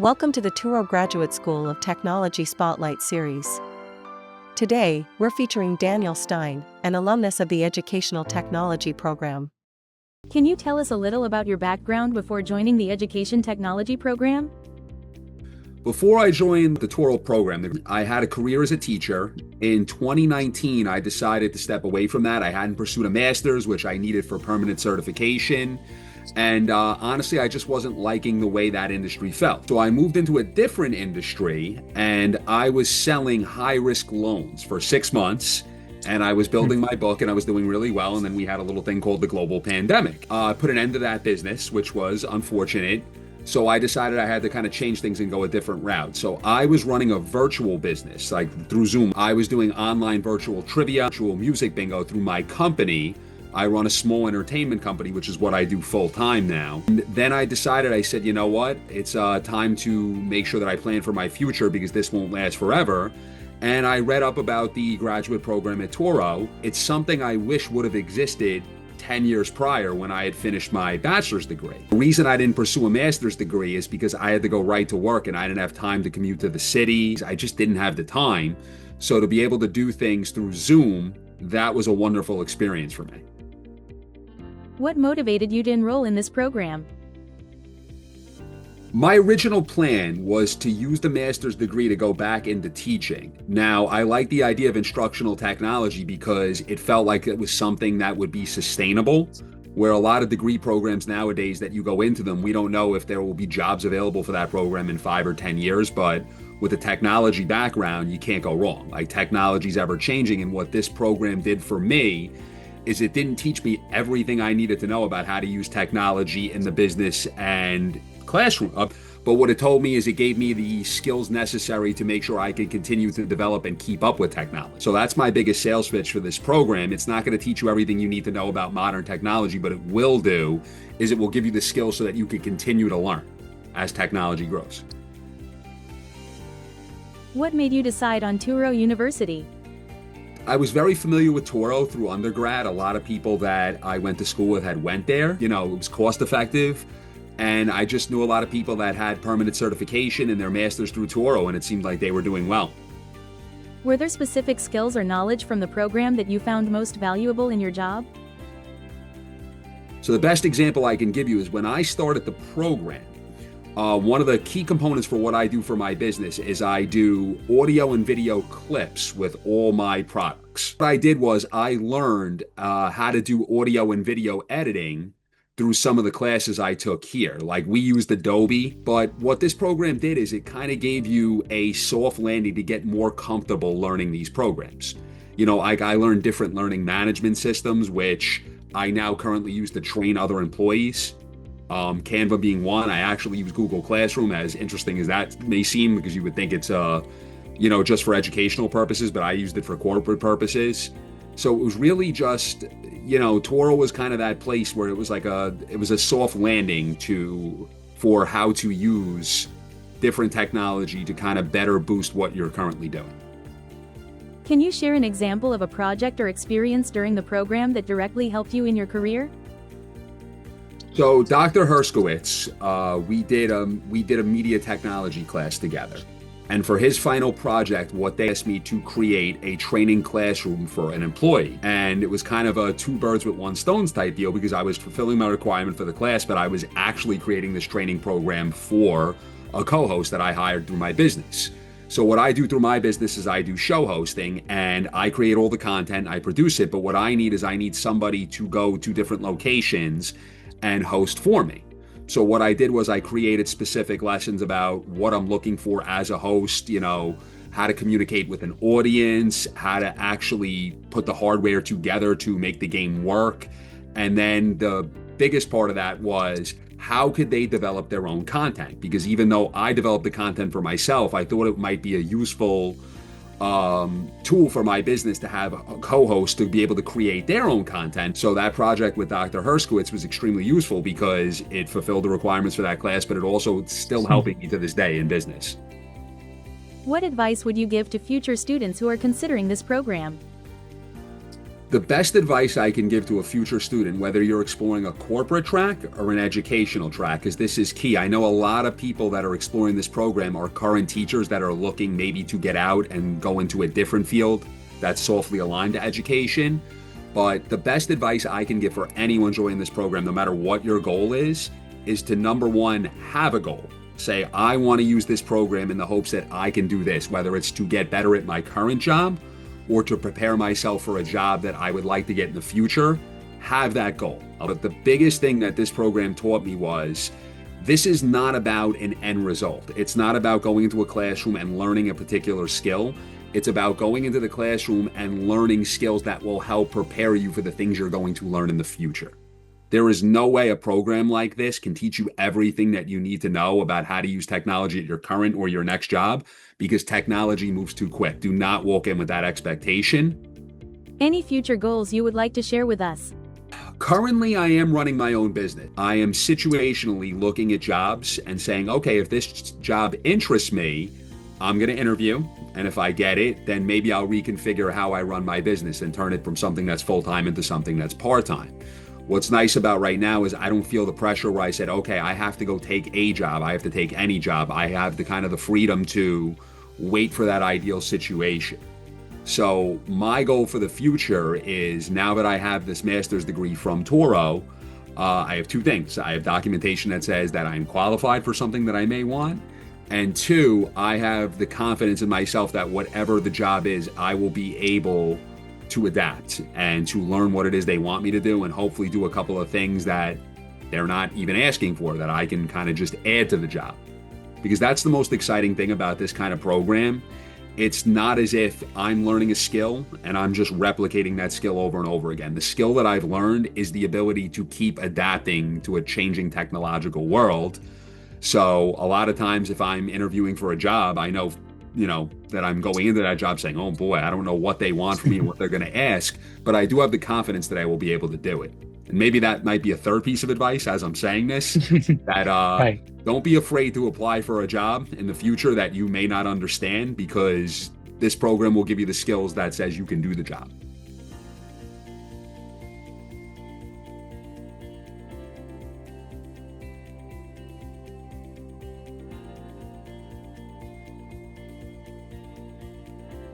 Welcome to the Touro Graduate School of Technology Spotlight Series. Today, we're featuring Daniel Stein, an alumnus of the Educational Technology program. Can you tell us a little about your background before joining the Education Technology program? Before I joined the Touro program, I had a career as a teacher. In 2019, I decided to step away from that. I hadn't pursued a master's, which I needed for permanent certification. And honestly, I just wasn't liking the way that industry felt. So I moved into a different industry and I was selling high-risk loans for 6 months. And I was building my book and I was doing really well. And then we had a little thing called the global pandemic. I put an end to that business, which was unfortunate. So I decided I had to kind of change things and go a different route. So I was running a virtual business, like through Zoom. I was doing online virtual trivia, virtual music bingo through my company. I run a small entertainment company, which is what I do full time now. And then I decided, I said, you know what? It's time to make sure that I plan for my future because this won't last forever. And I read up about the graduate program at Touro. It's something I wish would have existed 10 years prior when I had finished my bachelor's degree. The reason I didn't pursue a master's degree is because I had to go right to work and I didn't have time to commute to the city. I just didn't have the time. So to be able to do things through Zoom, that was a wonderful experience for me. What motivated you to enroll in this program? My original plan was to use the master's degree to go back into teaching. Now, I like the idea of instructional technology because it felt like it was something that would be sustainable, where a lot of degree programs nowadays that you go into them, we don't know if there will be jobs available for that program in 5 or 10 years, but with a technology background, you can't go wrong. Like technology's ever changing, and what this program did for me is it didn't teach me everything I needed to know about how to use technology in the business and classroom. But what it told me is it gave me the skills necessary to make sure I could continue to develop and keep up with technology. So that's my biggest sales pitch for this program. It's not going to teach you everything you need to know about modern technology, but it will do is it will give you the skills so that you can continue to learn as technology grows. What made you decide on Touro University? I was very familiar with Touro through undergrad. A lot of people that I went to school with had went there. You know, it was cost effective. And I just knew a lot of people that had permanent certification and their master's through Touro, and it seemed like they were doing well. Were there specific skills or knowledge from the program that you found most valuable in your job? So the best example I can give you is when I started the program, one of the key components for what I do for my business is I do audio and video clips with all my products. What I did was I learned how to do audio and video editing through some of the classes I took here. Like we used Adobe, but what this program did is it kind of gave you a soft landing to get more comfortable learning these programs. You know, I learned different learning management systems, which I now currently use to train other employees. Canva being one. I actually use Google Classroom, as interesting as that may seem, because you would think it's, just for educational purposes, but I used it for corporate purposes. So it was really just, Touro was kind of that place where it was a soft landing for how to use different technology to kind of better boost what you're currently doing. Can you share an example of a project or experience during the program that directly helped you in your career? So Dr. Herskowitz, we did a media technology class together. And for his final project, what they asked me to create a training classroom for an employee. And it was kind of a 2 birds with 1 stone type deal because I was fulfilling my requirement for the class, but I was actually creating this training program for a co-host that I hired through my business. So what I do through my business is I do show hosting and I create all the content, I produce it. But what I need somebody to go to different locations and host for me. So what I did was I created specific lessons about what I'm looking for as a host, how to communicate with an audience, how to actually put the hardware together to make the game work. And then the biggest part of that was how could they develop their own content? Because even though I developed the content for myself, I thought it might be a useful tool for my business to have a co-host to be able to create their own content. So that project with Dr. Herskowitz was extremely useful because it fulfilled the requirements for that class, but it also is still helping me to this day in business. What advice would you give to future students who are considering this program? The best advice I can give to a future student, whether you're exploring a corporate track or an educational track, because this is key. I know a lot of people that are exploring this program are current teachers that are looking maybe to get out and go into a different field that's softly aligned to education. But the best advice I can give for anyone joining this program, no matter what your goal is to number one, have a goal. Say, I want to use this program in the hopes that I can do this, whether it's to get better at my current job or to prepare myself for a job that I would like to get in the future. Have that goal. But the biggest thing that this program taught me was this is not about an end result. It's not about going into a classroom and learning a particular skill. It's about going into the classroom and learning skills that will help prepare you for the things you're going to learn in the future. There is no way a program like this can teach you everything that you need to know about how to use technology at your current or your next job, because technology moves too quick. Do not walk in with that expectation. Any future goals you would like to share with us? Currently, I am running my own business. I am situationally looking at jobs and saying, okay, if this job interests me, I'm going to interview. And if I get it, then maybe I'll reconfigure how I run my business and turn it from something that's full-time into something that's part-time. What's nice about right now is I don't feel the pressure where I said, okay, I have to go take a job. I have to take any job. I have the kind of the freedom to wait for that ideal situation. So my goal for the future is, now that I have this master's degree from Touro, I have two things. I have documentation that says that I'm qualified for something that I may want. And two, I have the confidence in myself that whatever the job is, I will be able to adapt and to learn what it is they want me to do, and hopefully do a couple of things that they're not even asking for, that I can kind of just add to the job. Because that's the most exciting thing about this kind of program. It's not as if I'm learning a skill and I'm just replicating that skill over and over again. The skill that I've learned is the ability to keep adapting to a changing technological world. So a lot of times if I'm interviewing for a job, I know that I'm going into that job saying, oh boy, I don't know what they want from me and what they're going to ask, but I do have the confidence that I will be able to do it. And maybe that might be a third piece of advice as I'm saying this, that Right. don't be afraid to apply for a job in the future that you may not understand, because this program will give you the skills that says you can do the job.